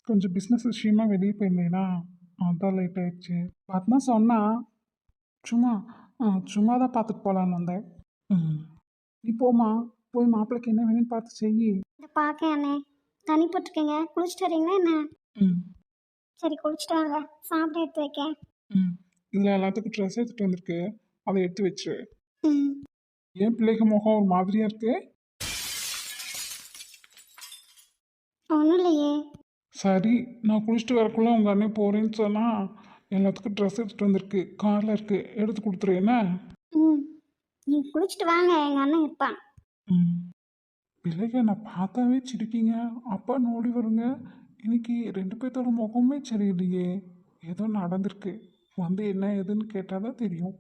கொஞ்சம் பிஸ்னஸ் விஷயமா வெளியே போயிருந்தேனா, அதான் லேட் ஆயிடுச்சு. பத்மா சொன்னா சும்மா சும்மா தான் பார்த்துட்டு போகலான்னு வந்தேன். ம் நீ போம்மா, போய் மாப்பிள்ளைக்கு என்ன வேணும்னு பார்த்து செய். இந்த பார்க்க அண்ணே தண்ணி போட்டிருக்கீங்க, குளிச்சுட்டு வரீங்களா என்ன? ம் சரி குளிச்சுட்டு வாங்க, சாப்பிட எடுத்து வைக்க. ம் இதில் எல்லாத்துக்கும் ட்ரெஸ் எடுத்துகிட்டு வந்திருக்கு, அதை எடுத்து வச்சிரு. ம் ஏன் பிள்ளைக்கு முகம் ஒரு மாதிரியா இருக்கு? ஒன்றும் இல்லையே. சரி, நான் குளிச்சுட்டு வரக்குள்ள உங்கள் அண்ணன் போகிறேன்னு சொன்னால் எல்லாத்துக்கும் ட்ரெஸ் எடுத்துகிட்டு வந்திருக்கு, காரில் இருக்குது, எடுத்து கொடுத்துரு என்ன? ம் நீங்கள் குளிச்சுட்டு வாங்க, எங்கள் அண்ணன் இருப்பான். ம் பிள்ளைங்க நான் பார்த்தாவே சிரிக்கீங்க, அப்பா நோடி வருங்க. இன்னைக்கு ரெண்டு பேர்த்தோட முகமே சரியில்லையே, ஏதோ நடந்திருக்கு. வந்து என்ன ஏதுன்னு கேட்டால் தான் தெரியும்.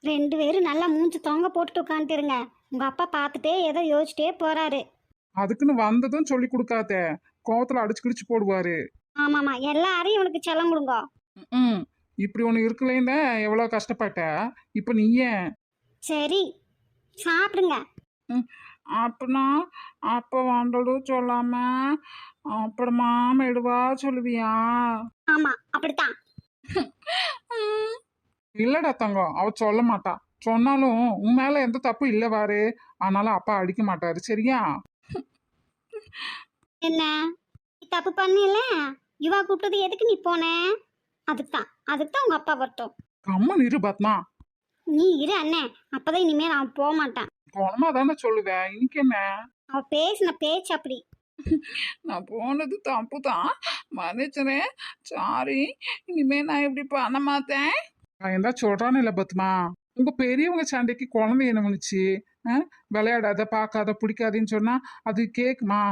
ரெண்டு பேரும் நல்லா மூஞ்சி தொங்க போட்டுட்டு உட்காந்துருங்க. உங்கள் அப்பா பார்த்துட்டே ஏதோ யோசிச்சிட்டே போகிறாரு. அதுக்குன்னு வந்ததும் சொல்லி கொடுக்காத, கோவத்தில் அடிச்சு கிடிச்சு போடுவாரு. ஆமாம்மா, எல்லாரையும் இவனுக்கு செல்லம் கொடுங்க. ம் இப்படி ஒன்று இருக்குல்லேன்னு எவ்வளோ கஷ்டப்பட்ட, இப்போ நீயே. சரி சாப்பிடுங்க. ம் அப்படின்னா அப்போ வந்ததும் சொல்லாம அப்புறமா மெடுவா சொல்லுவியா? ஆமாம் அப்படித்தான். இல்லடா தங்கம், அவ சொல்ல மாட்டா. சொன்னாலும் உன் மேல எந்த தப்பு இல்லை பாரு. ஆனாலும் அப்பா அடிக்க மாட்டாரு, சரியா? என்ன நீ தப்பு பண்ணல? யுவா கூப்பிட்டது எதுக்கு நீ போன? அதுக்கு தான் உங்கள் அப்பா வரட்டும். கம்மன் இரு பத்மா. நீ இரு அண்ணே, அப்பதான் இனிமேல் அவன் போக மாட்டான். குணமா தானே சொல்லுவேன், இன்னைக்கு என்ன? அவன் பேசின பேச்சு அப்படி. நான் போனது தப்பு தான், மன்னிச்சுறேன், சாரி. இனிமே நான் இப்படி பண்ண மாட்டேன். நான் என்ன சொல்றான்னு இல்லை பத்மா, உங்க பெரியவங்க சண்டைக்கு குழந்தை என்ன பண்ணுச்சு? விளையாடாத, பார்க்காத, பிடிக்காதுன்னு சொன்னா அது கேக்குமா?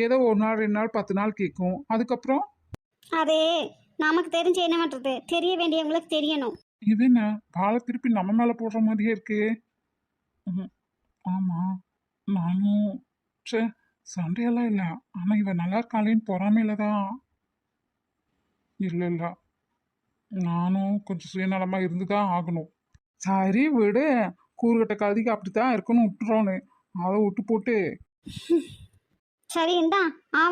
ஏதோ ஒரு நாள் 2 நாள் 10 நாள் கேட்கும், அதுக்கப்புறம் அது நமக்கு தெரிஞ்சு என்ன பண்றது, தெரிய வேண்டியவங்களுக்கு தெரியணும். இது என்ன பாலை திருப்பி நம்ம மேல போடுற மாதிரியே இருக்கு. ம், ஆமா, நானும் சே சண்டையெல்லாம் இல்லை, ஆனா இவன் நல்லா இருக்காளேன்னு பொறாமையில தான். இல்லை இல்லை, நானும் கொஞ்சம் சுயநலமா இருந்துதான் ஆகணும். சரி விடு, கூறுகட்ட கதைக்கு அப்படித்தான் இருக்கணும், விட்டுறோன்னு அதை விட்டு போட்டு. சரி இந்தா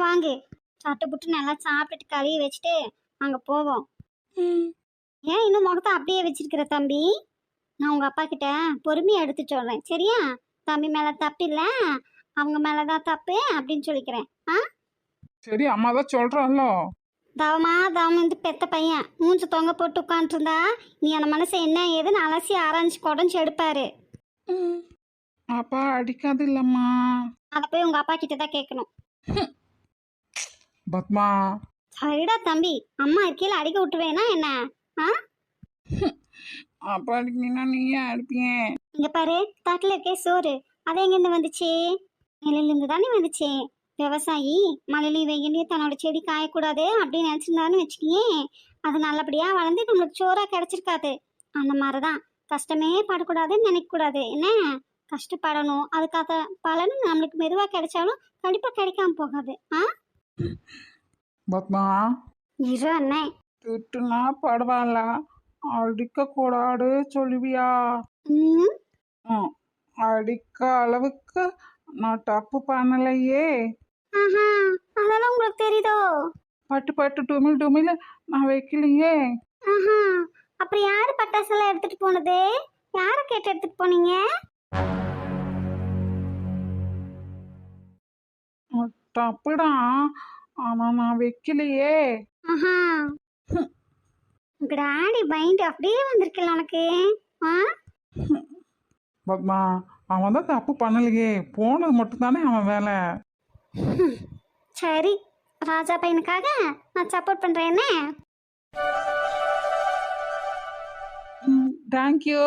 வாங்கு. சட்டை புட்டு நல்லா சாப்பிட்டுட்டு கழுவி வச்சுட்டு அங்கே போவோம். ஏன் இன்னும் முகத்தை அப்படியே வச்சிருக்கிற தம்பி? நான் உங்கள் அப்பா கிட்ட பொறுமையாக எடுத்து சொல்கிறேன், சரியா? தம்பி மேலே தப்பு இல்லை, அவங்க மேலே தான் தப்பு அப்படின்னு சொல்லிக்கிறேன். சரி, அம்மா தான் சொல்றான்ல. தவம் வந்து பெத்த பையன் மூஞ்சி தொங்க போட்டு உட்காந்துருந்தா நீ அந்த மனசை என்ன ஏதுன்னு அலசி ஆராய்ச்சி குடஞ்சி எடுப்பாரு. அப்பா அடிக்காது இல்லம்மா. அதை போய் உங்க அப்பா கிட்ட தான் கேட்கணும். பத்மா. சரிடா தம்பி, அம்மா இருக்கையில அடிக்க விட்டுருவேனா என்ன? அப்பா அடிக்கீங்கன்னா நீயே அடிப்பீங்க. இங்க பாரு, தட்டில் இருக்கே சோறு, அது எங்கேருந்து வந்துச்சு? நிலையிலிருந்து தானே வந்துச்சு. விவசாயி மழையிலையும் வெயிலையும் தன்னோட செடி காயக்கூடாது அப்படின்னு நினச்சிருந்தான்னு வச்சுக்கியே, அது நல்லபடியா வளர்ந்து நம்மளுக்கு சோறா கிடைச்சிருக்காது. அந்த மாதிரிதான் கஷ்டமே படக்கூடாதுன்னு நினைக்கக்கூடாது என்ன? கஷ்டப்படணும், அதுக்காக பலன் நம்மளுக்கு மெதுவாக கிடைச்சாலும் கண்டிப்பாக கிடைக்காம போகாது. பத்மா. இரு அண்ணே. திட்டுனா பரவாயில்ல, அடிக்க கூடாது சொல்லுவியா? அடிக்க அளவுக்கு நான் தப்பு பண்ணலையே. அதெல்லாம் உங்களுக்கு தெரியுதோ? பட்டு பட்டு டுமில் டுமில் நான் வைக்கலையே. அப்புறம் யாரு பட்டாசெல்லாம் எடுத்துட்டு போனது? யாரை கேட்டு எடுத்துட்டு போனீங்க? தப்புதான், ஆனா நான் வைக்கலையே. டாடி மைண்ட் அப்படியே வந்திருக்கல உனக்கு. பத்மா, அவன் தான் தப்பு பண்ணலையே, போனது மட்டும் தானே அவன் வேலை. சரி, ராஜா பையனுக்காக நான் சப்போர்ட் பண்றேனே. தேங்க்யூ.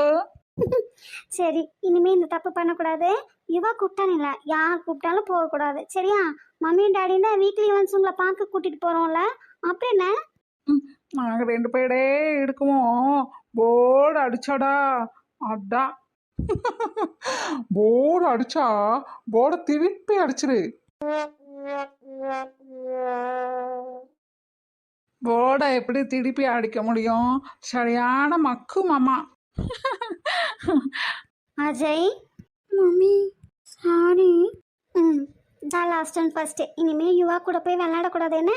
சரி, இனிமே இந்த தப்பு பண்ணக்கூடாது. இவா கூப்பிட்டான் இல்லை, யார் கூப்பிட்டாலும் போகக்கூடாது, சரியா? மம்மியும் டாடியும் தான் வீக்லி ஒன்ஸ் உங்களை பார்க்க கூட்டிட்டு போறோம்ல, அப்புறம் என்ன? நாங்க 2 பேரே இருக்குவோம், போர்டு அடிச்சாடா. அதான் போர்டு அடிச்சா போர்டை திருப்பி அடிச்சிரு. போர்டை எப்படி திருப்பி அடிக்க முடியும்? சரியான மக்கு மாமா. Ajay, mummy sorry. தான் லாஸ்ட் அண்ட் ஃபர்ஸ்ட். இனிமே யுவா கூட போய் விளையாடக்கூடாது என்ன?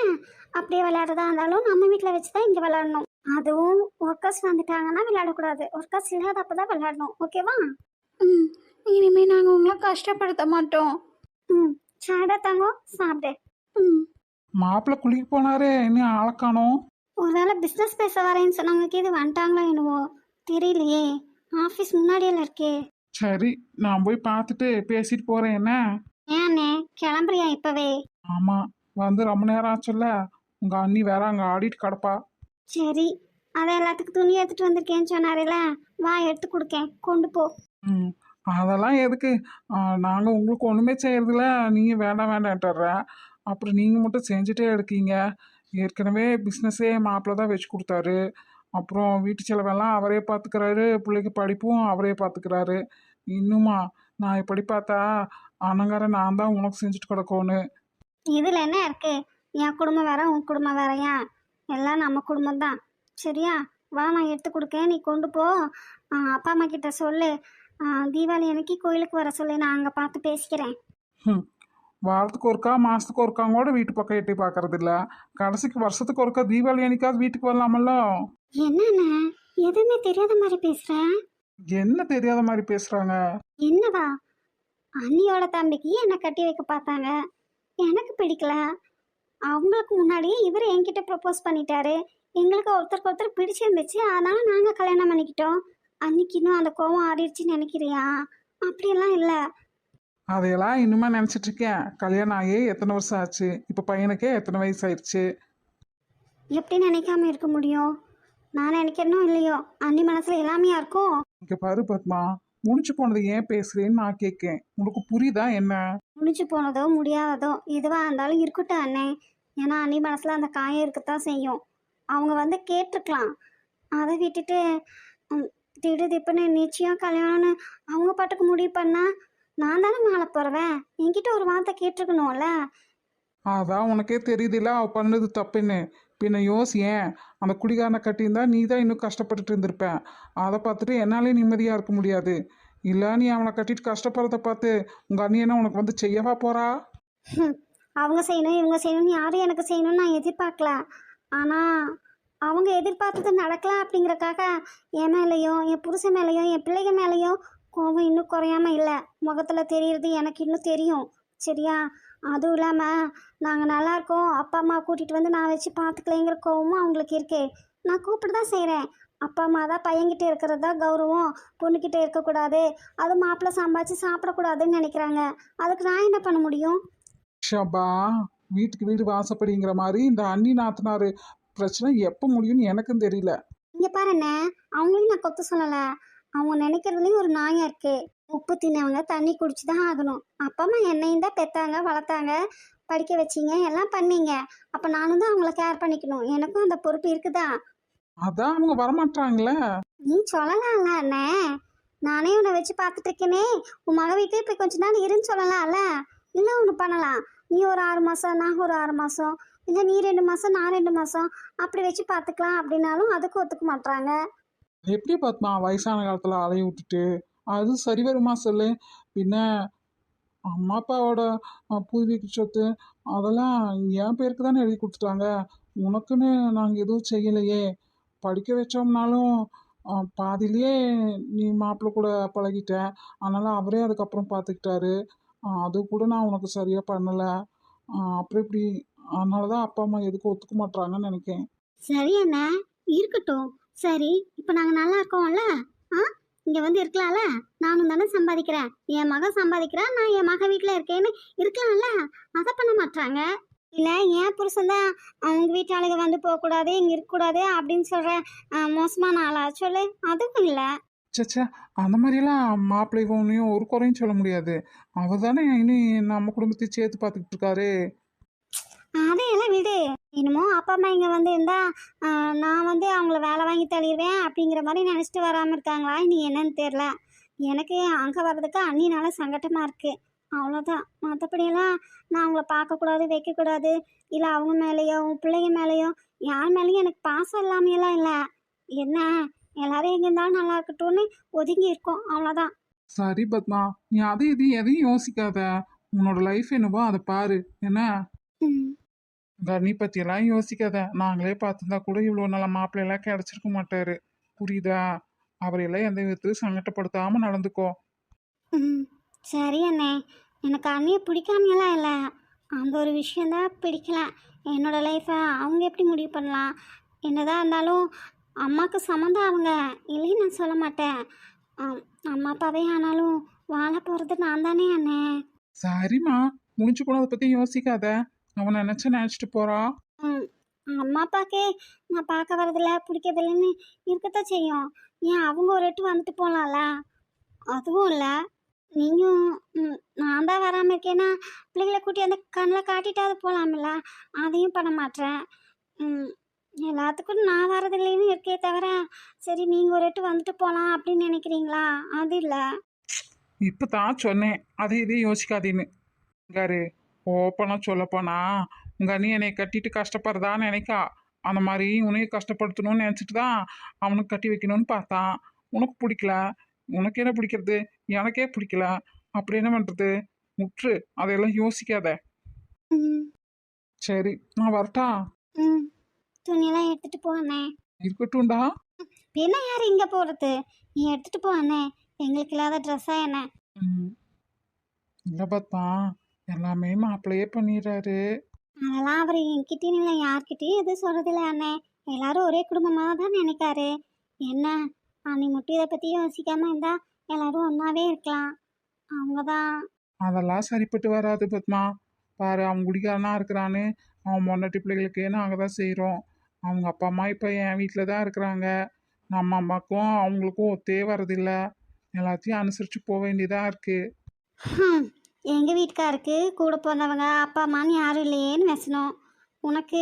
அப்படியே விளையாடுறதா இருந்தாலும் நம்ம வீட்டில் வச்சு தான் இங்கே விளையாடணும். அதுவும் ஒர்க்கர்ஸ் வந்துட்டாங்கன்னா விளையாடக்கூடாது. ஒர்க்கர்ஸ் இல்லாதப்ப தான் விளையாடணும். ஓகேவா? ம். இனிமே நாங்கள் உங்களை கஷ்டப்படுத்த மாட்டோம். ம். சாப்பிட தங்கம், சாப்பிடு. ம். மாப்பிள்ளை குளிக்க போனாரே, இன்னும் ஆளை காணோம். ஒருவேளை பிஸ்னஸ் பேச வரேன்னு சொன்னவங்க இது வந்துட்டாங்களோ என்னவோ தெரியலையே. ஆஃபீஸ் முன்னாடியெல்லாம் இருக்கே. சரி, நான் போய் பார்த்துட்டு பேசிட்டு போறேன் என்ன. ஏன்னே கிளம்புறியா இப்பவே? ஆமா, வந்து ரொம்ப நேரம் ஆச்சுல்ல. உங்க அண்ணி வேற அங்க ஆடிட்டு கிடப்பா. சரி, அதை எல்லாத்துக்கும் துணி எடுத்துட்டு வந்திருக்கேன்னு சொன்னாரில்ல, வா எடுத்து கொடுக்கேன், கொண்டு போ. ம், அதெல்லாம் எதுக்கு? நாங்க உங்களுக்கு ஒண்ணுமே செய்யறதில்ல, நீங்க வேண்டாம் வேண்டான்ட்டுற. அப்புறம் நீங்க மட்டும் செஞ்சுட்டே இருக்கீங்க. ஏற்கனவே பிஸ்னஸே மாப்பிள்ள தான் வச்சு கொடுத்தாரு. அப்புறம் வீட்டு செலவெல்லாம் அவரே பார்த்துக்கிறாரு, பிள்ளைக்கு படிப்பும் அவரே பார்த்துக்கிறாரு. இன்னுமா? நான் இப்படி பார்த்தா அனங்கார நான் தான் உனக்கு செஞ்சுட்டு கிடக்கோன்னு. இதுல என்ன இருக்கு? என் குடும்பம் வேற உன் குடும்பம் வேறயா? எல்லாம் நம்ம குடும்பம் தான். சரியா? வா நான் எடுத்து கொடுக்கேன், நீ கொண்டு போ. அப்பா அம்மா கிட்ட சொல்லு. தீபாவளி அன்னைக்கு கோயிலுக்கு வர சொல்லு, நான் அங்கே பார்த்து பேசிக்கிறேன். ம், வாரத்துக்கு ஒருக்கா மாசத்துக்கு ஒருக்காங்க கூட வீட்டு பக்கம் எட்டி பார்க்கறது இல்ல. கடைசிக்கு வருஷத்துக்கு ஒருக்கா தீபாவளி அன்னைக்காவது வீட்டுக்கு வரலாமல்ல. என்னண்ணே எதுவுமே தெரியாத மாதிரி பேசுற? என்ன தெரியாத மாதிரி பேசுறாங்க? என்னவா? அண்ணியோட தம்பிக்கு என்னை கட்டி வைக்க பார்த்தாங்க, எனக்கு பிடிக்கல. அவங்களுக்கு முன்னாடியே இவர் என்கிட்ட ப்ரப்போஸ் பண்ணிட்டாரு. எங்களுக்கு ஒருத்தருக்கு ஒருத்தர் பிடிச்சிருந்துச்சு, அதனால நாங்கள் கல்யாணம் பண்ணிக்கிட்டோம். அன்னைக்கு இன்னும் அந்த கோவம் ஆறிடுச்சுன்னு நினைக்கிறியா? அப்படியெல்லாம் இல்லை. அதையெல்லாம் இன்னுமா நினைச்சிட்டு இருக்கேன். கல்யாணம் ஆகி எத்தனை வருஷம் ஆச்சு? இப்ப பையனுக்கே எத்தனை வயசு ஆயிடுச்சு? எப்படி நினைக்காம இருக்க முடியும்? நான் நினைக்கிறனோ இல்லையோ, அண்ணி மனசுல எல்லாமே இருக்கும். இங்க பாரு பத்மா, முடிச்சு போனது ஏன் பேசுறேன்னு நான் கேட்கேன். உனக்கு புரியுதா என்ன? முடிச்சு போனதோ முடியாததோ எதுவாக இருந்தாலும் இருக்கட்டும் அண்ணே. ஏன்னா அண்ணி மனசில் அந்த காயம் இருக்கத்தான் செய்யும். அவங்க வந்து கேட்டிருக்கலாம். அதை விட்டுட்டு திடுதிப்புன்னு நிச்சயம் கல்யாணம்னு அவங்க பாட்டுக்கு முடிவு பண்ணா நான் தானே மாலை போடுவேன். என்கிட்ட ஒரு வார்த்தை கேட்டிருக்கணும்ல. அதான் உனக்கே தெரியுதுல்ல அவ பண்ணது தப்புன்னு. பின்ன யோசியேன், அந்த குடிகாரனை கட்டியிருந்தா நீ தான் இன்னும் கஷ்டப்பட்டுட்டு இருந்திருப்பேன். அதை பார்த்துட்டு என்னாலே நிம்மதியாக இருக்க முடியாது. இல்லை நீ அவனை கட்டிட்டு கஷ்டப்படுறத பார்த்து உங்கள் அண்ணி என்ன உனக்கு வந்து செய்யவா போறா? அவங்க செய்யணும் இவங்க செய்யணும்னு யாரும் எனக்கு செய்யணும்னு நான் எதிர்பார்க்கல. ஆனால் அவங்க எதிர்பார்த்தது நடக்கலாம் அப்படிங்கிறக்காக என் மேலேயும் என் புருஷன் மேலேயும் என் பிள்ளைங்க மேலேயும் கோபம் இன்னும் குறையாம இல்லை. முகத்தில் தெரியறது எனக்கு இன்னும் தெரியும். சரியா? அதுவும் இல்லாமல் நாங்கள் நல்லா இருக்கோம், அப்பா அம்மா கூட்டிகிட்டு வந்து நான் வச்சு பார்த்துக்கலைங்கிற கோவமும் அவங்களுக்கு இருக்கு. நான் கூப்பிட்டு தான் செய்கிறேன். அப்பா அம்மா தான் பையன்கிட்ட இருக்கிறது தான் கௌரவம், பொண்ணுக்கிட்ட இருக்கக்கூடாது, அது மாப்பிள்ளை சம்பாதிச்சு சாப்பிடக்கூடாதுன்னு நினைக்கிறாங்க. அதுக்கு நான் என்ன பண்ண முடியும்? ஷபா, வீட்டுக்கு வீடு வாசப்படிங்கிற மாதிரி இந்த அண்ணி நாத்தனாரு பிரச்சனை எப்போ முடியும்னு எனக்கும் தெரியல. இங்கே பாருண்ணே, அவங்களையும் நான் கொத்த சொல்லலை. அவங்க நினைக்கிறதுலையும் ஒரு நியாயம் இருக்கு. உப்பு தின்னவங்க தண்ணி குடிச்சு தான் ஆகணும். அப்பா அம்மா என்னையும் தான் பெற்றாங்க, வளர்த்தாங்க, படிக்க வச்சிங்க, எல்லாம் பண்ணீங்க. அப்போ நானும் தான் அவங்கள கேர் பண்ணிக்கணும். எனக்கும் அந்த பொறுப்பு இருக்குதா? அதான் அவங்க வரமாட்டாங்களே. நீ சொல்லலாம்ல அண்ணே. நானே உன்னை வச்சு பார்த்துட்டு இருக்கேனே. உன் மக வீட்டில் போய் கொஞ்ச நாள் இருன்னு சொல்லலாம்ல. இல்லை ஒன்று பண்ணலாம். நீ ஒரு 6 மாதம், நான் ஒரு 6 மாதம், இல்லை நீ 2 மாதம் நான் 2 மாதம் அப்படி வச்சு பார்த்துக்கலாம் அப்படின்னாலும் அதுக்கு ஒத்துக்க மாட்டாங்க. எப்படி பத்மா வயசான காலத்துல அலைய விட்டுட்டு அது சரி வருமா சொல்லு? பின்ன அம்மா அப்பாவோட பூர்வீக சொத்து அதெல்லாம் என் பேருக்கு தானே எழுதி கொடுத்துட்டாங்க. உனக்குன்னு நாங்கள் எதுவும் செய்யலையே. படிக்க வச்சோம்னாலும் பாதியிலேயே நீ மாப்பிள்ளை கூட பழகிட்ட. அதனால அவரே அதுக்கப்புறம் பார்த்துக்கிட்டாரு. அது கூட நான் உனக்கு சரியாக பண்ணலை. அப்புறம் இப்படி அதனால தான் அப்பா அம்மா எதுக்கும் ஒத்துக்க மாட்டாங்கன்னு நினைக்கிறேன். சரி அண்ணா, இருக்கட்டும். சரி, இப்போ நாங்கள் நல்லா இருக்கோம்ல? ஆ, இங்கே வந்து இருக்கலாம்ல? நானும் தானே சம்பாதிக்கிறேன், என் மகன் சம்பாதிக்கிறேன், நான் என் மகன் வீட்டில் இருக்கேன்னு இருக்கலாம்ல? அதை பண்ண மாட்டாங்க. இல்லை என் புருஷன் தான் அவங்க வீட்டு ஆளுங்க வந்து போகக்கூடாது, இங்கே இருக்கக்கூடாது அப்படின்னு சொல்கிற மோசமான ஆளா சொல்லு? அதுவும் இல்லை. சச்சா, அந்த மாதிரியெல்லாம் மாப்பிள்ளை ஒன்றையும் ஒரு குறையும் சொல்ல முடியாது. அவர் தானே இன்னும் நம்ம குடும்பத்தையும் சேர்த்து பார்த்துக்கிட்டு இருக்காரு. அதையெல்லாம் விடு. என்னமோ அப்பா அம்மா இங்கே வந்து இருந்தா நான் வந்து அவங்கள வேலை வாங்கி தள்ளிடுவேன் அப்படிங்கிற மாதிரி நினச்சிட்டு வராமல் இருக்காங்களா நீ என்னன்னு தெரில. எனக்கு அங்கே வர்றதுக்கு அண்ணினால சங்கட்டமாக இருக்குது. அவ்வளோதான். மற்றபடியெல்லாம் நான் அவங்கள பார்க்கக்கூடாது, வைக்கக்கூடாது, இல்லை அவங்க மேலேயோ அவங்க பிள்ளைங்க மேலேயோ யார் மேலேயும் எனக்கு பாசம் இல்லாமையெல்லாம் இல்லை. என்ன, எல்லாரும் எங்கே இருந்தாலும் நல்லா இருக்கட்டும்னு ஒதுங்கி இருக்கோம், அவ்வளோதான். சரி பத்மா, நீ அதை இது எதையும் யோசிக்காத. உன்னோட லைஃப் என்னவோ அதை பாரு என்ன. ம் கனி பத்தியெல்லாம் யோசிக்காத. நாங்களே பார்த்துருந்தா கூட இவ்வளோ நல்ல மாப்பிள்ளையெல்லாம் கிடைச்சிருக்க மாட்டாரு. புரியுதா? அவரையெல்லாம் எந்த விதத்திலும் சங்கடப்படுத்தாம நடந்துக்கோ. ம் சரி அண்ணே. எனக்கு அண்ணியை பிடிக்காமலாம் இல்லை, அந்த ஒரு விஷயந்தான் பிடிக்கல. என்னோட லைஃப்பை அவங்க எப்படி முடிவு பண்ணலாம்? என்னதான் இருந்தாலும் அம்மாவுக்கு சம்மந்தம் அவங்க, இல்லைன்னு நான் சொல்ல மாட்டேன். ஆம், அம்மா அப்பாவே ஆனாலும் வாழ போகிறது நான் தானே அண்ணே. சரிம்மா, முடிஞ்சு கூட அதை பத்தி யோசிக்காத. அவன் நினைச்சா நினைச்சிட்டு போறான். ம் அம்மா அப்பாக்கே நான் பார்க்க வரதில்ல பிடிக்கிறதில்லன்னு இருக்கத்தான் செய்யும். ஏன் அவங்க ஒரு எட்டு வந்துட்டு போகலாம்ல? அதுவும் இல்லை, நீயும் நான் தான் வராமல் இருக்கேன்னா பிள்ளைகளை கூட்டி அந்த கண்ணில் காட்டிட்டாவது போகலாம்ல? அதையும் பண்ண மாட்டேன். ம் எல்லாத்துக்கும் நான் வரதில்லைன்னு இருக்கே தவிர, சரி நீங்கள் ஒரு எட்டு வந்துட்டு போகலாம் அப்படின்னு நினைக்கிறீங்களா? அது இல்லை. இப்பதான் சொன்னேன் அதை இதையும் யோசிக்காதீன்னு. பாரு, ஓப்பனா சொல்லப்போனா உங்க அண்ணி என்னை கட்டிட்டு கஷ்டப்படுறதா நினைக்கா. அந்த மாதிரி உன்னையும் கஷ்டப்படுத்தணும்னு நினைச்சிட்டு தான் அவனுக்கு கட்டி வைக்கணும்னு பார்த்தான். உனக்கு பிடிக்கல. உனக்கு என்ன பிடிக்கிறது? எனக்கே பிடிக்கல. அப்படி என்ன பண்றது? முற்று, அதையெல்லாம் யோசிக்காத. ம் சரி, நான் வரட்டா? ம் துணியெல்லாம் எடுத்துகிட்டு போனேன். இருக்கட்டும்டா. என்ன யார் இங்கே போகிறது? நீ எடுத்துகிட்டு போ அண்ணே. எங்களுக்கு இல்லாத ட்ரெஸ்ஸா என்ன? ம், இல்லை பார்த்தா, எல்லாமே மாப்பிள்ளையே பண்ணிடுறாரு. அதெல்லாம் அவர் என்கிட்டயும் இல்லை, யார்கிட்டயும் எதுவும் சொல்கிறதில்ல அண்ணே. எல்லாரும் ஒரே குடும்பமாக தான் நினைக்காரு. என்ன அன்னி மட்டும் இதை பற்றி யோசிக்காமல் இருந்தால் எல்லாரும் ஒன்றாவே இருக்கலாம். அவங்க தான். அதெல்லாம் சரிப்பட்டு வராது பத்மா. பாரு, அவன் குடிக்காரனா இருக்கிறான்னு அவன் பொண்டாட்டி பிள்ளைகளுக்கு நாங்கள் தான் செய்கிறோம். அவங்க அப்பா அம்மா இப்போ என் வீட்டில் தான் இருக்கிறாங்க. நம்ம அம்மாக்கும் அவங்களுக்கும் ஒத்தே வரதில்லை. எல்லாத்தையும் அனுசரித்து போக வேண்டியதாக இருக்குது. எங்கள் வீட்டுக்காருக்கு கூட பிறந்தவங்க அப்பா அம்மான்னு யாரும் இல்லையேன்னு மெசணும். உனக்கு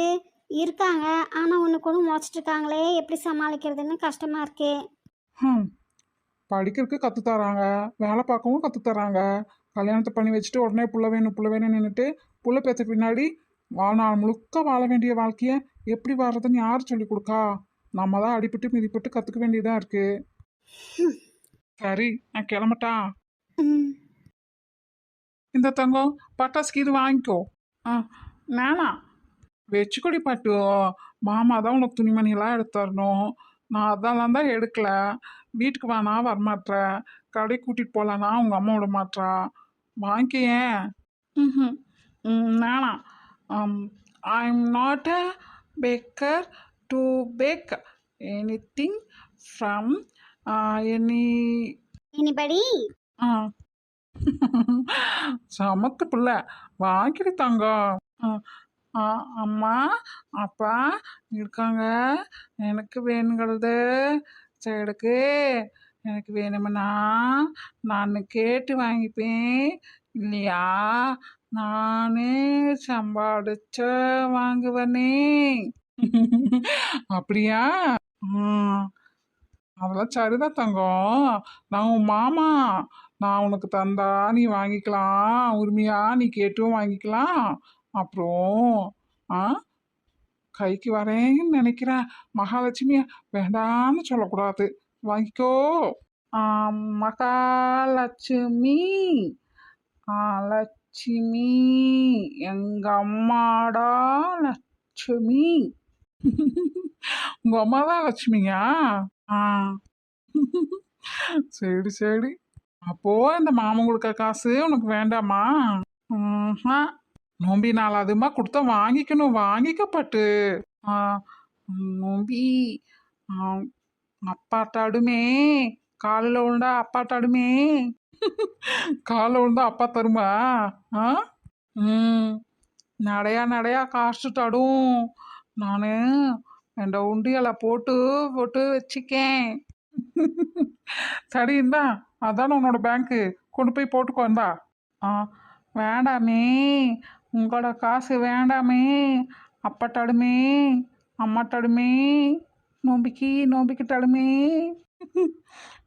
இருக்காங்க, ஆனால் ஒன்று கூட முளைச்சிட்ருக்காங்களே, எப்படி சமாளிக்கிறதுன்னு கஷ்டமாக இருக்கே. ம், படிக்கிறதுக்கு கற்றுத்தராங்க, வேலை பார்க்கவும் கற்றுத்தராங்க. கல்யாணத்தை பண்ணி வச்சுட்டு உடனே புள்ள வேணும் நின்றுட்டு புள்ள பேத்த பின்னாடி வாழ்நாள் முழுக்க வாழ வேண்டிய வாழ்க்கையை எப்படி வாடுறதுன்னு யார் சொல்லி கொடுக்கா? நம்ம தான் அடிபட்டு மிதிப்பட்டு கற்றுக்க வேண்டியதாக இருக்குது. ம் சரி, நான் கிளம்பட்டா? ம் இந்த தங்கம், பட்டாசுக்கு இது வாங்கிக்கோ. ஆ, நானா? வச்சுக்கொடி பாட்டு. மாமா தான் உனக்கு துணிமணியெல்லாம் எடுத்து தரணும். நான் அதெல்லாம் தான் எடுக்கல. வீட்டுக்கு வானா வரமாட்ற. கடை கூட்டிகிட்டு போகலான்னா உங்கள் அம்மா விட மாட்றா. வாங்கிக்கேன். ம் நானா? I am not a beggar to beg anything from any. இனிபடி. ஆ, சமத்து பிள்ளை. வாங்கிடு தங்கம். ஆ, அம்மா அப்பா இருக்காங்க. எனக்கு வேணுங்கிறது சைடுக்கு. எனக்கு வேணுமுன்னா நான் கேட்டு வாங்கிப்பேன். இல்லையா, நானே சம்பாதிச்ச வாங்குவனே. அப்படியா? ம், அதெல்லாம் சரிதான் தங்கம். நான் உன் மாமா. நான் உனக்கு தந்தா நீ வாங்கிக்கலாம். உரிமையா நீ கேட்டும் வாங்கிக்கலாம். அப்புறம் ஆ, கைக்கு வரேன்னு நினைக்கிறேன் மகாலட்சுமிய வேண்டான்னு சொல்லக்கூடாது. வாங்கிக்கோ. ஆ, மகாலட்சுமி. லட்சுமி, எங்க அம்மாடா லட்சுமி. உங்க அம்மா தான் லட்சுமியா? ஆ, சரி சரி. அப்போ இந்த மாமன் கொடுக்க காசு உனக்கு வேண்டாமா? ம்ஹும். நோம்பி நாள் அதுமா கொடுத்தா வாங்கிக்கணும். வாங்கிக்கப்பட்டு. ஆ, நோம்பி. ஆ, அப்பாட்டாடுமே. காலில் விழுந்தா அப்பாட்டாடுமே. காலில் விழுந்தா அப்பா தருமா? ஆ, ம், நடையா நடையா காசுட்டாடும். நான் என் உண்டியலை போட்டு போட்டு வச்சிக்கேன். சரி, இந்தா, அதானே உன்னோட பேங்க்கு. கொண்டு போய் போட்டுக்கோ. இந்தா. ஆ, வேண்டாமே. உங்களோட காசு வேண்டாமே. அப்பாட்டாடுமே, அம்மாட்டாடுமே, நோம்பிக்கு நோம்பிக்கிட்டாலுமே.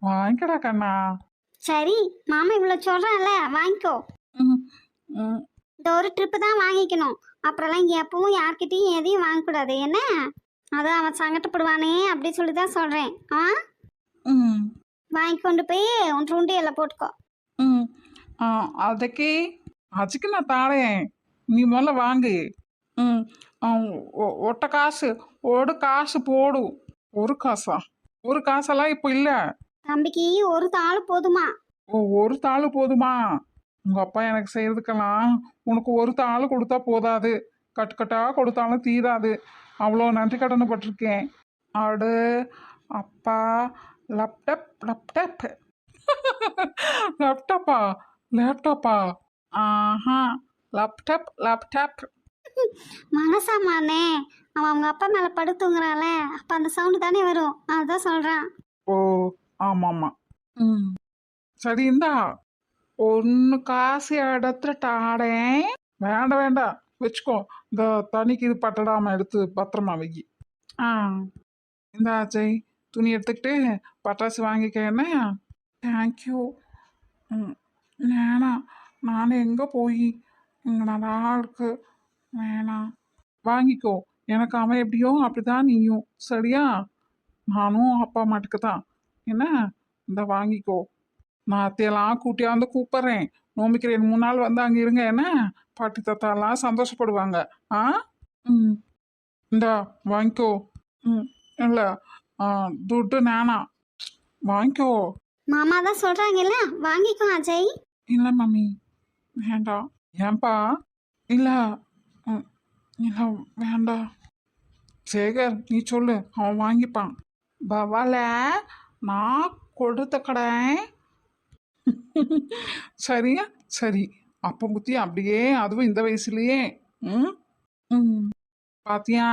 வாங்கிக்கடா கண்ணா. சரி, மாமா இவ்வளோ சொல்கிறேன்ல, வாங்கிக்கோ. ம், ம், இந்த ஒரு ட்ரிப்பு தான் வாங்கிக்கணும். அப்புறம்லாம் எப்பவும் யார்கிட்டையும் எதையும் வாங்கக்கூடாது என்ன? அதான் அவன் சங்கடப்படுவானே அப்படி சொல்லி தான் சொல்கிறேன். ஆ ம், வாங்கி கொண்டு போய் உன் உண்டியல்ல போட்டுக்கோ. ம். ಅದಕ್ಕೆ அதுக்கு நான் தாரேன், நீ முதல்ல வாங்கு. ம். ஒட்ட காசு, ஒரு காசு போடு. ஒரு காசா? ஒரு காசெல்லாம் இப்போ இல்ல. தம்பிக்கு ஒரு தாள் போதுமா? ஓ, ஒரு தாள் போதுமா? உங்க அப்பா எனக்கு செய்யறதுக்கெல்லாம் உனக்கு ஒரு தாள் கொடுத்தா போதாது, கட்டுக்கட்டா கொடுத்தாலும் தீராது. அவ்வளோ நன்றி கடனை பட்டிருக்கேன். அடு அப்பா, லேப்டாப் லேப்டாப் லேப்டாப்பா? லேப்டாப்பா? ஆஹா, லேப்டாப் லேப்டாப். மனசாமானே, அவன் அவங்க அப்பா மேல படுத்துங்கிறான்ல, அப்ப அந்த சவுண்டு தானே வரும், அதான் சொல்றான். ஓ, ஆமாம்மா. ம். சரி, இந்தா ஒன்று காசு இடத்துல தாடேன். வேண்டாம் வேண்டாம், வச்சுக்கோ. இந்த தண்ணிக்கு இது பட்டடாம எடுத்து பத்திரமா வை. ஆ, இந்த அஜய், துணி எடுத்துக்கிட்டு பட்டாசு வாங்கிக்க என்ன. தேங்க்யூ. ம். வேணாம், நான் எங்கே போய் இங்கே நல்லா இருக்கு. வேணாம், வாங்கிக்கோ. எனக்கு அவன் எப்படியோ அப்படிதான் நீயும், சரியா? நானும் அப்பா அம்மாட்டுக்கு தான் என்ன. இந்த வாங்கிக்கோ. நான் அத்தையெல்லாம் கூட்டியாந்து கூப்பிட்றேன். நோம்பிக்கு 2 3 நாள் வந்து அங்கே இருங்க என்ன. பாட்டி தாத்தாலாம் சந்தோஷப்படுவாங்க. ஆ. ம். இந்தா வாங்கிக்கோ. ம். இல்லை, துட்டு நானா, வாங்கிக்கோ. மாமா தான் சொல்றாங்கல்ல, வாங்கிக்கோ அஜய். இல்லை மம்மி, வேண்டாம். ஏன்பா? இல்லை. ம். இல்லை, வேண்டாம். சேகர், நீ சொல்லு, அவன் வாங்கிப்பான். பவால, நான் கொடுத்த கடை. சரியா? சரி. அப்ப புத்தி அப்படியே, அதுவும் இந்த வயசுலயே. ம். ம். பாத்தியா?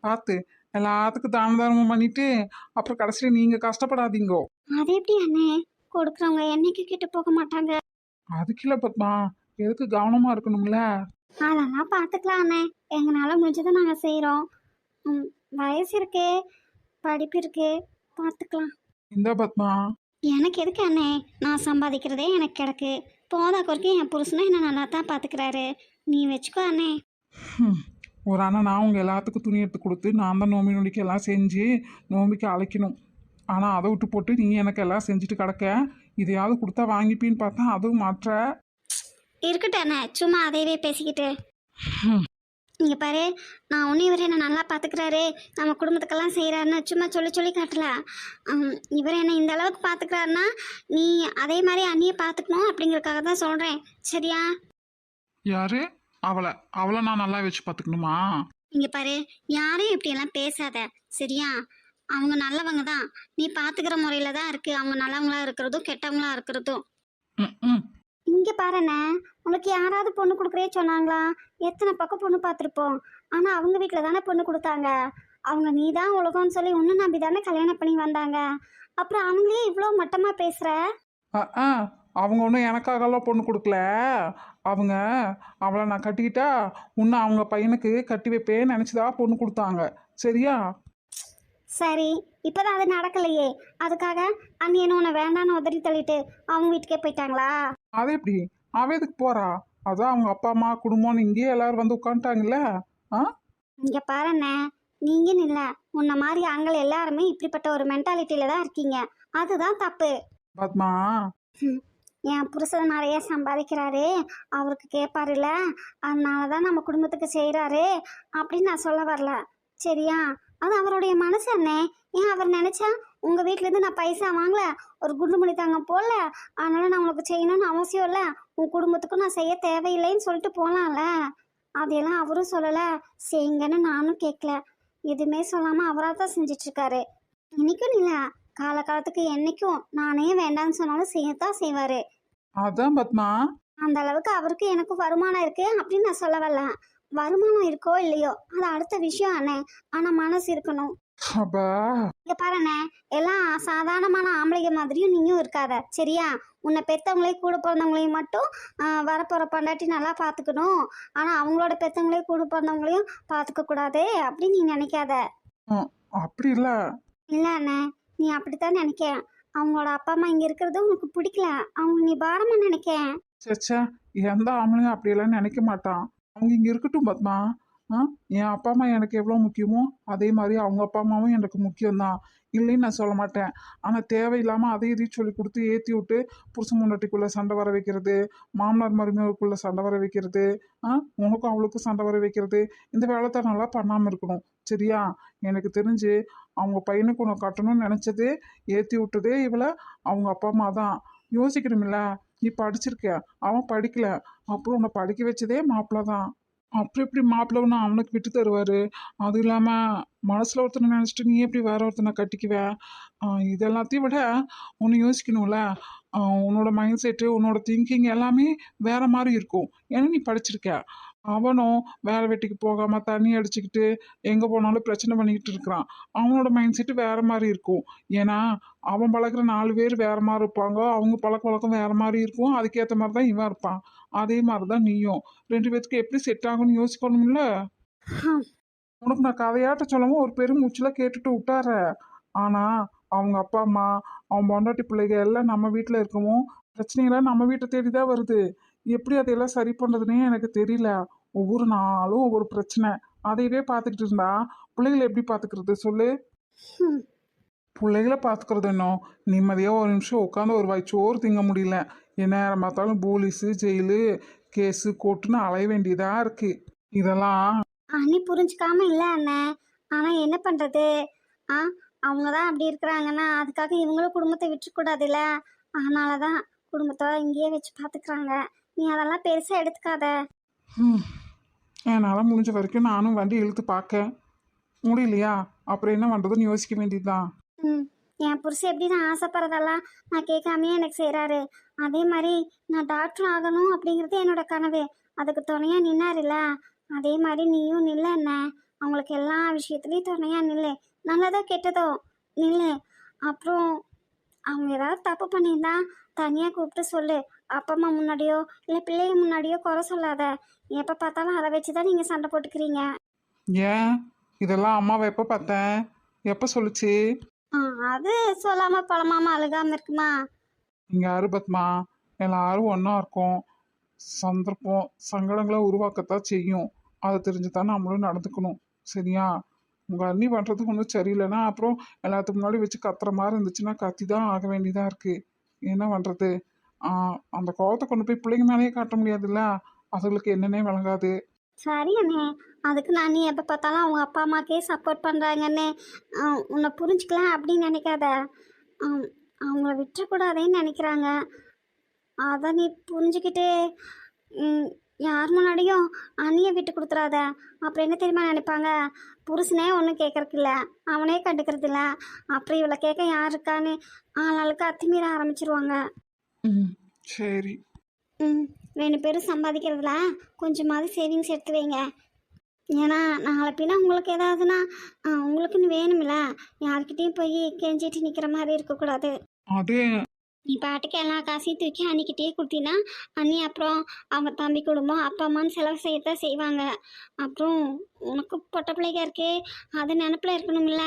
பார்த்து எல்லாத்துக்கும் தான தர்மம் பண்ணிட்டு அப்புறம் கடைசியில் நீங்க கஷ்டப்படாதீங்கோ. அது எப்படி அண்ணே, கொடுக்குறவங்க என்னைக்கு கிட்ட போக மாட்டாங்க. அதுக்கு இல்லை பத்மா, எதுக்கு கவனமா இருக்கணும்ல. அதெல்லாம் பார்த்துக்கலாம் அண்ணே, எங்களால முடிஞ்சதை நாங்க செய்றோம். ம், வயசு இருக்கு, படிப்பு இருக்கு, பார்த்துக்கலாம். இந்த பத்மா. எனக்கு எதுக்கு அண்ணே, நான் சம்பாதிக்கிறதே எனக்கு கிடக்கு. போதா குறைக்கும் என் புருஷனும் என்ன நல்லா தான் பார்த்துக்கிறாரு. நீ வச்சுக்கோ அண்ணே. ம். ஒரு அண்ணன் நான் உங்க எல்லாத்துக்கும் துணி எடுத்து கொடுத்து நான் தான் நோம்பி நொடிக்கு எல்லாம் செஞ்சு நோம்பிக்கு அழைக்கணும். ஆனால் அதை விட்டு போட்டு நீ எனக்கு எல்லாம் செஞ்சுட்டு கிடக்க. இதையாவது கொடுத்தா வாங்கிப்பின்னு பார்த்தா அதுவும் மாற்ற. இருக்கட்டும் அண்ணே, சும்மா அதையவே பேசிக்கிட்டு. ம். இங்கே பாரு, நான் ஒன்றும் இவர் என்ன நல்லா பார்த்துக்கிறாரு, நம்ம குடும்பத்துக்கெல்லாம் செய்கிறாருன்னு சும்மா சொல்லி சொல்லி காட்டல. இவர் என்ன இந்த அளவுக்கு பார்த்துக்கிறாருன்னா நீ அதே மாதிரி அண்ணியை பார்த்துக்கணும் அப்படிங்கிறதுக்காக தான் சொல்கிறேன், சரியா? யாரு? அவளை அவளை நான் நல்லா வச்சு பார்த்துக்கணுமா? இங்கே பாரு, யாரையும் இப்படியெல்லாம் பேசாத, சரியா? அவங்க நல்லவங்க தான், நீ பார்த்துக்கிற முறையில் தான் இருக்குது அவங்க நல்லவங்களா இருக்கிறதும் கெட்டவங்களா இருக்கிறதும். ம். ம். இங்கே பாருண்ணே, உனக்கு யாராவது பொண்ணு கொடுக்குறே சொன்னாங்களா? எத்தனை பக்கம் பொண்ணு பார்த்துருப்போம், ஆனால் அவங்க வீட்டில் தானே பொண்ணு கொடுத்தாங்க. அவங்க நீ தான் உலகம்னு சொல்லி ஒன்று நம்பி தானே கல்யாணம் பண்ணி வந்தாங்க. அப்புறம் அவங்களே இவ்வளோ மட்டமாக பேசுகிற? ஆ, அவங்க ஒன்றும் எனக்காகலாம் பொண்ணு கொடுக்கல. அவங்க அவளை நான் கட்டிக்கிட்டா இன்னும் அவங்க பையனுக்கு கட்டி வைப்பேன்னு நினச்சிதா பொண்ணு கொடுத்தாங்க, சரியா? சரி, இப்போ தான் அது நடக்கலையே, அதுக்காக அண்ணன் உன்னை வேண்டான்னு உதறி தள்ளிட்டு அவங்க வீட்டுக்கே போயிட்டாங்களா? அது எப்படி? அவ எதுக்கு போறா? அதான் அவங்க அப்பா அம்மா குடும்பம்னு இங்கேயே எல்லாரும் வந்து உட்காந்துட்டாங்கல்ல. ஆ. இங்கே பாருண்ணே, நீங்கன்னு இல்லை, உன்னை மாதிரி ஆண்கள் எல்லாருமே இப்படிப்பட்ட ஒரு மென்டாலிட்டியில் தான் இருக்கீங்க. அதுதான் தப்பு. பத்மா. ம், என் புருஷன் நிறைய சம்பாதிக்கிறாரு, அவருக்கு கேட்பாருல்ல, அதனால தான் நம்ம குடும்பத்துக்கு செய்கிறாரு அப்படின்னு நான் சொல்ல வரல, சரியா? அது அவருடைய மனசு அண்ணே. ஏன் அவர் நினச்சா உங்கள் வீட்டிலேருந்து நான் பைசா வாங்கல, ஒரு குண்டு மணி தாங்க போடல, அதனால நான் உனக்கு செய்யணும்னு அவசியம் இல்லை, உன் குடும்பத்துக்கும் நான் செய்ய தேவையில்லைன்னு சொல்லிட்டு போகலாம்ல. அதையெல்லாம் அவரும் சொல்லலை, செய்யுங்கன்னு நானும் கேட்கல, எதுவுமே சொல்லாமல் அவராக தான் செஞ்சிட்ருக்காரு. இன்னைக்கும் இல்லை, காலகாலத்துக்கு என்னைக்கும் நானே வேண்டாம்னு சொன்னாலும் செய்யத்தான் செய்வார். அதான் பத்மா. அந்த அளவுக்கு அவருக்கு எனக்கும் வருமானம் இருக்கு அப்படின்னு நான் சொல்ல வரல. வருமானம் இருக்கோ இல்லையோ அது அடுத்த விஷயம் அண்ணே, ஆனால் மனசு இருக்கணும். அப்பா. இங்க பாருண்ணே, எல்லாம் சாதாரணமான ஆம்பளைங்க மாதிரியும் நீயும் இருக்காத, சரியா? உன்னை பெற்றவங்களையும் கூட பிறந்தவங்களையும் மட்டும் வரப்போகிற பொண்டாட்டி நல்லா பார்த்துக்கணும், ஆனால் அவங்களோட பெற்றவங்களையும் கூட பிறந்தவங்களையும் பார்த்துக்க கூடாது அப்படின்னு நீ நினைக்காத. ம், அப்படி இல்லை. இல்லை அண்ணே, நீ அப்படித்தான் நினைக்க. அவங்களோட அப்பா அம்மா இங்கே இருக்கிறது உனக்கு பிடிக்கல, அவங்க நீ பாரமாக நினைக்க. சச்சா, எந்த ஆம்பளையும் அப்படியெல்லாம் நினைக்க மாட்டான். அவங்க இங்கே இருக்கட்டும் பத்மா. ஆ என் அப்பா அம்மா எனக்கு எவ்வளோ முக்கியமோ அதே மாதிரி அவங்க அப்பா அம்மாவும் எனக்கு முக்கியம்தான், இல்லைன்னு நான் சொல்ல மாட்டேன். ஆனால் தேவையில்லாமல் அதை இதையும் சொல்லி கொடுத்து ஏற்றி விட்டு புருஷன் முன்னாட்டிக்குள்ளே சண்டை வர வைக்கிறது, மாமனார் மருமகளுக்குள்ளே சண்டை வர வைக்கிறது, உனக்கும் அவளுக்கும் சண்டை வர வைக்கிறது, இந்த வேலைத்தனம்லாம் பண்ணாமல் இருக்கணும். சரியா? எனக்கு தெரிஞ்சு அவங்க பையனுக்கு உன்னை கட்டணும்னு நினச்சதே ஏற்றி விட்டதே இவளை அவங்க அப்பா அம்மா தான். யோசிக்கணுமில்ல, நீ படிச்சிருக்க, அவன் படிக்கல, அப்புறம் உன்னை படிக்க வச்சதே மாப்பிள்ள தான். அப்புறம் எப்படி மாப்பிள்ள ஒன்று அவனுக்கு விட்டு தருவாரு? அதுவும் இல்லாமல் மனசில் ஒருத்தனை நினச்சிட்டு நீ எப்படி வேற ஒருத்தனை கட்டிக்குவ? இது எல்லாத்தையும் விட ஒன்று யோசிக்கணும்ல. உன்னோட மைண்ட் செட்டு, உன்னோட திங்கிங் எல்லாமே வேற மாதிரி இருக்கும். ஏன்னா நீ படிச்சிருக்க. அவனும் வேலை வெட்டிக்கு போகாமல் தண்ணி அடிச்சுக்கிட்டு எங்கே போனாலும் பிரச்சனை பண்ணிக்கிட்டு இருக்கிறான். அவனோட மைண்ட் செட்டு வேற மாதிரி இருக்கும். ஏன்னா அவன் பழகுற 4 பேர் வேற மாதிரி இருப்பாங்க, அவங்க பழக்க வழக்கம் வேற மாதிரி இருக்கும். அதுக்கேற்ற மாதிரி தான் இவன் இருப்பான். அதே மாதிரி தான் நீயும். 2 பேத்துக்கு எப்படி செட் ஆகும்னு யோசிக்கணும்ல. ஹம், உனக்கு நான் கதையாட்ட சொல்லவும் ஒரு பெருமூச்சில் கேட்டுட்டு விட்டார. ஆனால் அவங்க அப்பா அம்மா, அவன் பொண்டாட்டி பிள்ளைங்க எல்லாம் நம்ம வீட்டில் இருக்கவும் பிரச்சனைகள்லாம் நம்ம வீட்டை தேடி தான் வருது. எப்படி அதையெல்லாம் சரி பண்ணுறதுனே எனக்கு தெரியல. ஒவ்வொரு நாளும் ஒவ்வொரு பிரச்சனை. அதையவே பார்த்துக்கிட்டு இருந்தா பிள்ளைகளை எப்படி பார்த்துக்கிறது சொல்லு? ஹம். பிள்ளைகளை பார்த்துக்கிறது என்ன, நிம்மதியாக ஒரு நிமிஷம் உட்காந்து ஒரு வாய் சோறு திங்க முடியல. என்ன நேரம் பார்த்தாலும் போலீஸு, ஜெயிலு, கேஸு, கோர்ட்டுன்னு அலைய வேண்டியதாக இருக்குது. இதெல்லாம் அண்ணி புரிஞ்சுக்காம இல்லை அண்ணன். ஆனால் என்ன பண்ணுறது? ஆ அவங்க தான் அப்படி இருக்கிறாங்கன்னா அதுக்காக இவங்களும் குடும்பத்தை விட்டுறக்கூடாதுல்ல. அதனால தான் குடும்பத்தை இங்கேயே வச்சு பார்த்துக்கிறாங்க. நீ அதெல்லாம் பெருசாக எடுத்துக்காத. என்னால் முடிஞ்ச வரைக்கும் நானும் வண்டி இழுத்து பார்க்க முடியலையா, அப்புறம் என்ன பண்ணுறதுன்னு யோசிக்க வேண்டியதுதான். ம் என் புருஷன் எப்படி நான் ஆசைப்படுறதெல்லாம் நான் கேட்காமையே எனக்கு செய்கிறாரு. அதே மாதிரி நான் டாக்டர் ஆகணும் அப்படிங்கிறது என்னோட கனவு. அதுக்கு துணையாக நின்னாருல்ல, அதே மாதிரி நீயும் நில்ல என்ன. அவங்களுக்கு எல்லா விஷயத்துலேயும் துணையாக நில்லு. நல்லதோ கெட்டதோ நில்லு. அப்புறம் அவங்க ஏதாவது தப்பு பண்ணியிருந்தா தனியாக கூப்பிட்டு சொல்லு. அப்பா அம்மா முன்னாடியோ இல்லை பிள்ளைங்க முன்னாடியோ குறை சொல்லாத. எப்போ பார்த்தாலும் அதை வச்சு தான் நீங்கள் சண்டை போட்டுக்கிறீங்க. ஏன் இதெல்லாம் அம்மாவை எப்போ பார்த்தேன்? எப்போ சொல்லுச்சு? அது சொல்லாமல் பழமாமல் அழுகாமல் இருக்குமா? இங்கே அருபத்மா, எல்லாரும் ஒன்றா இருக்கோம். சந்தர்ப்பம் சங்கடங்களை உருவாக்கத்தான் செய்யும். அதை தெரிஞ்சு தான் நம்மளும் நடந்துக்கணும். சரியா? உங்கள் அண்ணி பண்ணுறதுக்கு ஒன்றும் சரியில்லைன்னா அப்புறம் எல்லாத்துக்கு முன்னாடி வச்சு கத்துற மாதிரி இருந்துச்சுன்னா கத்தி தான் ஆக வேண்டியதாக இருக்குது. என்ன பண்ணுறது? அந்த கோவத்தை கொண்டு போய் பிள்ளைங்க மேலேயே காட்ட முடியாதுல்ல. அதுகளுக்கு என்னன்னே விளங்காது. சரி அண்ணே. அதுக்கு நான் நீ எப்போ பார்த்தாலும் அவங்க அப்பா அம்மாக்கே சப்போர்ட் பண்ணுறாங்கன்னு உன்னை புரிஞ்சுக்கலாம் அப்படின்னு நினைக்காத. ஆம், அவங்கள விட்டுறக்கூடாதேன்னு நினைக்கிறாங்க. அதை நீ புரிஞ்சுக்கிட்டு யார் முன்னாடியும் அண்ணியை விட்டு கொடுத்துறாத. அப்புறம் என்ன தெரியுமா நினைப்பாங்க? புருஷனே ஒன்றும் கேட்கறதில்ல, அவனே கண்டுக்கிறதில்ல, அப்புறம் இவளை கேட்க யார் இருக்கான்னு ஆளாளுக்கு அத்துமீற ஆரம்பிச்சிருவாங்க. ம், சரி. ம் 2 பேரும் சம்பாதிக்கிறதுல கொஞ்சமாவது சேவிங்ஸ் எடுத்து வைங்க. ஏன்னா நாளை பின்ன உங்களுக்கு ஏதாவதுன்னா உங்களுக்குன்னு வேணுமில்ல. யார்கிட்டயும் போய் கெஞ்சிட்டு நிற்கிற மாதிரி இருக்கக்கூடாது. அதே நீ பாட்டுக்கு எல்லா காசையும் தூக்கி அண்ணிக்கிட்டே கொடுத்தீங்கன்னா அண்ணி அப்புறம் அவங்க தம்பி குடும்பம் அப்பா அம்மான்னு செலவு செய்யத்தான் செய்வாங்க. அப்புறம் உனக்கு பொட்ட பிள்ளைங்க இருக்கே, அது நினப்பில் இருக்கணும்ல.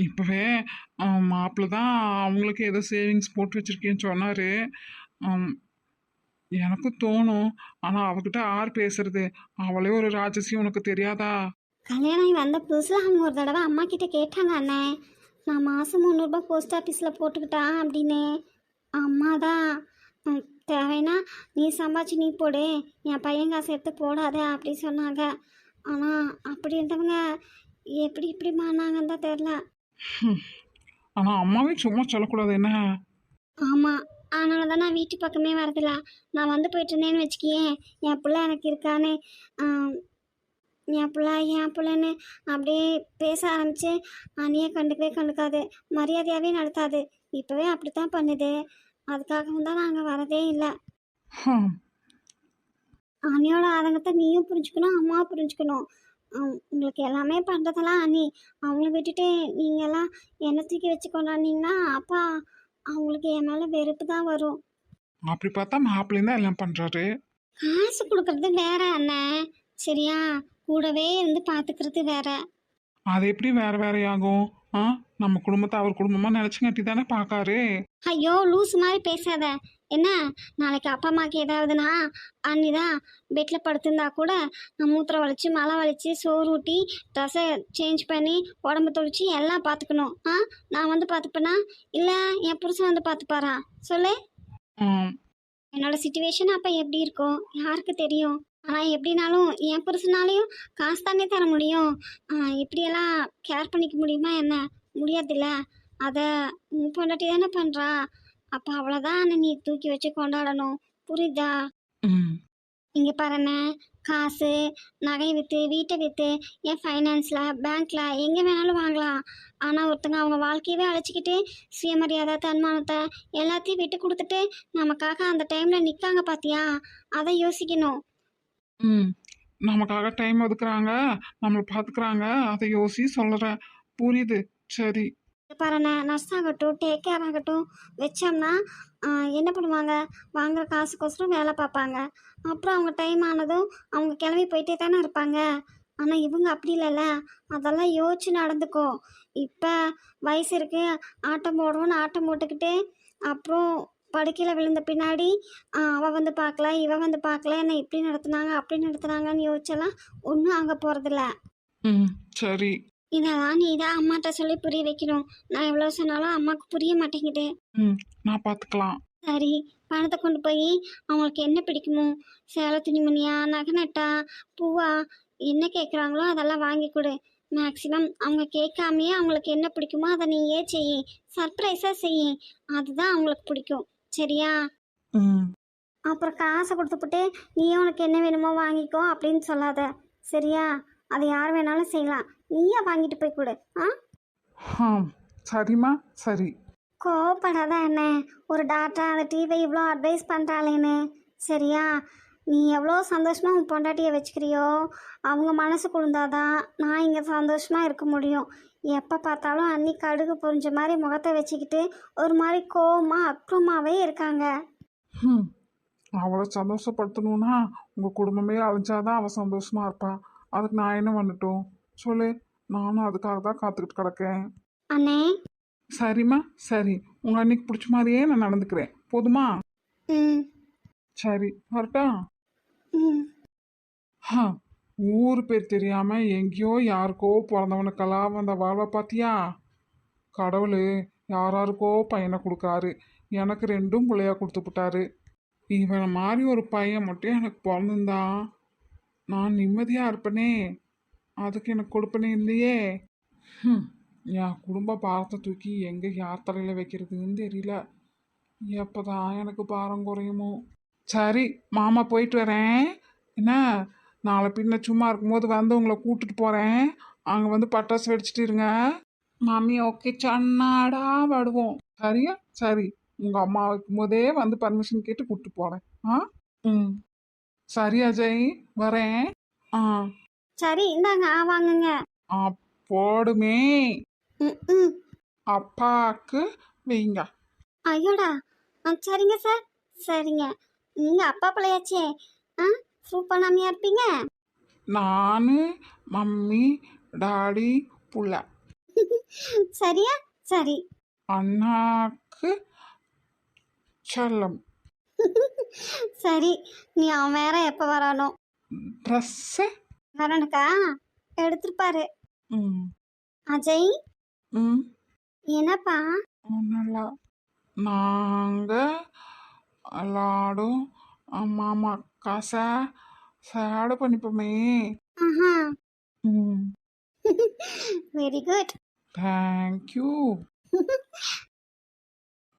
இப்போவே மாப்பிள்ள தான் அவங்களுக்கு ஏதோ சேவிங்ஸ் போட்டு வச்சிருக்கேன்னு சொன்னார். எனக்கும் தோணும். ஆனால் அவகிட்ட யார் பேசுறது? அவளே ஒரு ராட்சசி, உனக்கு தெரியாதா? கல்யாணம் ஆகி வந்த புதுசில் அவங்க ஒரு தடவை அம்மா கிட்ட கேட்டாங்க அண்ணே, நான் மாதம் 300 போஸ்ட் ஆஃபீஸில் போட்டுக்கிட்டான் அப்படின்னு. அம்மா தான் தேவைன்னா நீ சம்பாதிச்சு நீ போடு, என் பையன் காசு எடுத்து போடாத அப்படி சொன்னாங்க. ஆனால் அப்படி இருந்தவங்க எப்படி இப்படி மாறினாங்கன்னு தான் தெரில. ஆனால் அம்மாவே சும்மா சொல்லக்கூடாது என்ன? ஆமாம், அதனால தான் நான் வீட்டு பக்கமே வரதில்ல. நான் வந்து போயிட்டு இருந்தேன்னு வச்சுக்கியேன், என் பிள்ளை எனக்கு இருக்கான்னு என் பிள்ளைன்னு அப்படியே பேச ஆரம்பித்து அண்ணியை கண்டுக்கவே கண்டுக்காது, மரியாதையாகவே நடத்தாது. இப்போவே அப்படித்தான் பண்ணுது. அதுக்காகவும் தான் நாங்கள் வரதே இல்லை. ஹம், அண்ணியோட ஆதங்கத்தை நீயும் புரிஞ்சுக்கணும், அம்மாவும் புரிஞ்சுக்கணும். உங்களுக்கு எல்லாமே பண்ணுறதெல்லாம் அண்ணி. அவங்கள விட்டுட்டு நீங்கள்லாம் என்னை தூக்கி வச்சு கொண்டாடினீங்கன்னா அப்பா அவங்களுக்கு என் மேலே வெறுப்பு தான் வரும். அப்படி பார்த்தா மாப்பிள்ளையும் தான் எல்லாம் பண்ணுறாரு. காசு கொடுக்கறது வேற அண்ணன், சரியா? கூடவே இருந்து பார்த்துக்கிறது வேற. அது எப்படி வேற வேறையாகும்? நம்ம குடும்பத்தை அவர் குடும்பமாக நினச்சிங்காட்டி தானே பார்க்காரு. ஐயோ லூஸ் மாதிரி பேசாத. என்ன நாளைக்கு அப்பா அம்மாவுக்கு ஏதாவதுனா அன்னிதான் பெட்டில் படுத்திருந்தா கூட நான் மூத்திரம் வலிச்சு மலை வலிச்சு சோறு ஊட்டி ட்ரெஸ்ஸை சேஞ்ச் பண்ணி உடம்பு தொளிச்சு எல்லாம் பார்த்துக்கணும். நான் வந்து பார்த்துப்பேனா இல்லை என் புருஷன் வந்து பார்த்துப்பாரா சொல்லு. ம், என்னோட சுச்சுவேஷன் அப்போ எப்படி இருக்கும் யாருக்கு தெரியும். ஆனால் எப்படினாலும் என் புருஷனாலையும் காசு தானே தர முடியும். இப்படியெல்லாம் கேர் பண்ணிக்க முடியுமா என்ன? முடியாதுல்ல. அதை உன் பொண்டாட்டி தானே பண்ணுறா. அப்போ அவ்வளோதான் நீ தூக்கி வச்சு கொண்டாடணும். புரியுதா? ம், இங்கே பாருண்ணே, காசு நகை விற்று வீட்டை விற்று என் ஃபைனான்ஸில் பேங்க்கில் எங்கே வேணாலும் வாங்கலாம். ஆனால் ஒருத்தங்க அவங்க வாழ்க்கையவே அழைச்சிக்கிட்டு சுயமரியாதை தன்மானத்தை எல்லாத்தையும் விட்டு கொடுத்துட்டு நமக்காக அந்த டைமில் நிற்காங்க பார்த்தியா? அதை யோசிக்கணும். ம். நமக்காக டைம் ஒதுக்குறாங்க, நம்மளை பார்த்துக்கிறாங்க, அதை யோசி சொல்கிறேன். புரியுது. சரி. பாருண்ணே, நர்ஸ் ஆகட்டும் டேக் கேர் ஆகட்டும் வச்சோம்னா என்ன பண்ணுவாங்க, வாங்குற காசுக்கோசரம் வேலை பார்ப்பாங்க. அப்புறம் அவங்க டைம் ஆனதும் அவங்க கிளம்பி போயிட்டே தானே இருப்பாங்க. ஆனால் இவங்க அப்படி இல்லைல்ல, அதெல்லாம் யோசிச்சு நடந்துக்கோ. இப்போ வயசு இருக்கு, ஆட்டம் போடுறோன்னு ஆட்டம் போட்டுக்கிட்டு அப்புறம் படுக்கையில் விழுந்த பின்னாடி அவள் வந்து பார்க்கல இவ வந்து பார்க்கல என்ன இப்படி நடத்துனாங்க அப்படி நடத்துனாங்கன்னு யோசிச்செல்லாம் ஒன்றும் ஆக போகிறதில்ல. ம், சரி. இதெல்லாம் நீ தான் அம்மாட்ட சொல்லி புரிய வைக்கணும். நான் எவ்வளோ சொன்னாலும் அம்மாவுக்கு புரிய மாட்டேங்குது. ம், நான் பார்த்துக்கலாம். சரி, பணத்தை கொண்டு போய் அவங்களுக்கு என்ன பிடிக்குமோ, சேலை துணிமணியா நகை நட்டா பூவா என்ன கேட்குறாங்களோ அதெல்லாம் வாங்கி கொடு. மேக்ஸிமம் அவங்க கேட்காமையே அவங்களுக்கு என்ன பிடிக்குமோ அதை நீயே செய். சர்ப்ரைஸாக செய். அதுதான் அவங்களுக்கு பிடிக்கும். சரியா? ம், அப்புறம் காசை கொடுத்துப்புட்டு நீயே உனக்கு என்ன வேணுமோ வாங்கிக்கோ அப்படின்னு சொல்லாத. சரியா? அதை யார் வேணாலும் செய்யலாம். நீயே வாங்கிட்டு போய் கொடு. சரிம்மா. சரி. கோவப்படாத என்ன, ஒரு டாக்டர் அந்த டிவி இவ்வளோ அட்வைஸ் பண்ணுறாளேன்னு. சரியா? நீ எவ்வளோ சந்தோஷமாக உன் பொண்டாட்டியை வச்சுக்கிறியோ அவங்க மனசு குளிர்ந்தாதான் நான் இங்கே சந்தோஷமாக இருக்க முடியும். எப்போ பார்த்தாலும் அன்னி கடுகு பொரிஞ்ச மாதிரி முகத்தை வச்சுக்கிட்டு ஒரு மாதிரி கோவமாக அக்ரமாகவே இருக்காங்க. ம், அவளை சந்தோஷப்படுத்தணும்னா உங்கள் குடும்பமே அழிஞ்சாதான் அவள் சந்தோஷமா இருப்பா. அதுக்கு நான் என்ன பண்ணட்டும் சொல்லு. நானும் அதுக்காக தான் காத்துக்கிட்டு கிடக்கேன். அண்ணே. சரிம்மா. சரி, உங்கள் அன்னைக்கு பிடிச்ச மாதிரியே நான் நடந்துக்கிறேன். போதுமா? ம். சரி, வரட்டா? ம். ஹ, ஊர் பேர் தெரியாம எங்கேயோ யாருக்கோ பிறந்தவனுக்கெல்லாம் வந்த வாழ்வை பார்த்தியா? கடவுள் யாராருக்கோ பையனை கொடுக்காரு. எனக்கு 2 பிள்ளையா கொடுத்துப்புட்டாரு. இவனை மாதிரி ஒரு பையன் மட்டும் எனக்கு பிறந்திருந்தா நான் நிம்மதியா இருப்பனே. அதுக்கு எனக்கு கொடுப்பனே இல்லையே. ம், என் குடும்ப பாரத்தை தூக்கி எங்க யார் தலையில வைக்கிறதுன்னு தெரியல. எப்பதான் எனக்கு பாரம் குறையுமோ. சரி, மாமா போயிட்டு வரேன். என்ன, நாளை பின்ன சும்மா இருக்கும்போது வந்து உங்களை கூட்டிட்டு போகிறேன். அங்கே வந்து பட்டாசு வெடிச்சிட்டு இருங்க. மாமி ஓகே சொன்னாடா வருவோம். சரியா? சரி, உங்கள் அம்மா வைக்கும்போதே வந்து பர்மிஷன் கேட்டு கூப்பிட்டு போகிறேன். ம், சரி அஜய், வரேன். ஆ சரி, இந்தாங்க வாங்குங்க. போடுமே. ம். ம். அப்பாக்கு வைங்க. ஐயோடா. சரிங்க சார். சரிங்க. நீங்கள் அப்பா பிள்ளையாச்சே. சூப்பர் பண்ணாமையா இருப்பீங்க. நானு மம்மி டாடி புள்ள. சரியா? சரி. அண்ணாக்கு செல்லம். சரி, நீ அவன் வேற எப்போ வரானோ. ட்ரெஸ்ஸு. வரணுக்கா எடுத்துருப்பாரு. ம், அஜய். ம், என்னப்பா? ஒன்றும் நாங்கள் எல்லாரும் மாமா காசை சேடு பண்ணிப்போமே. ஆஹா. ம், வெரி குட். தேங்க்யூ.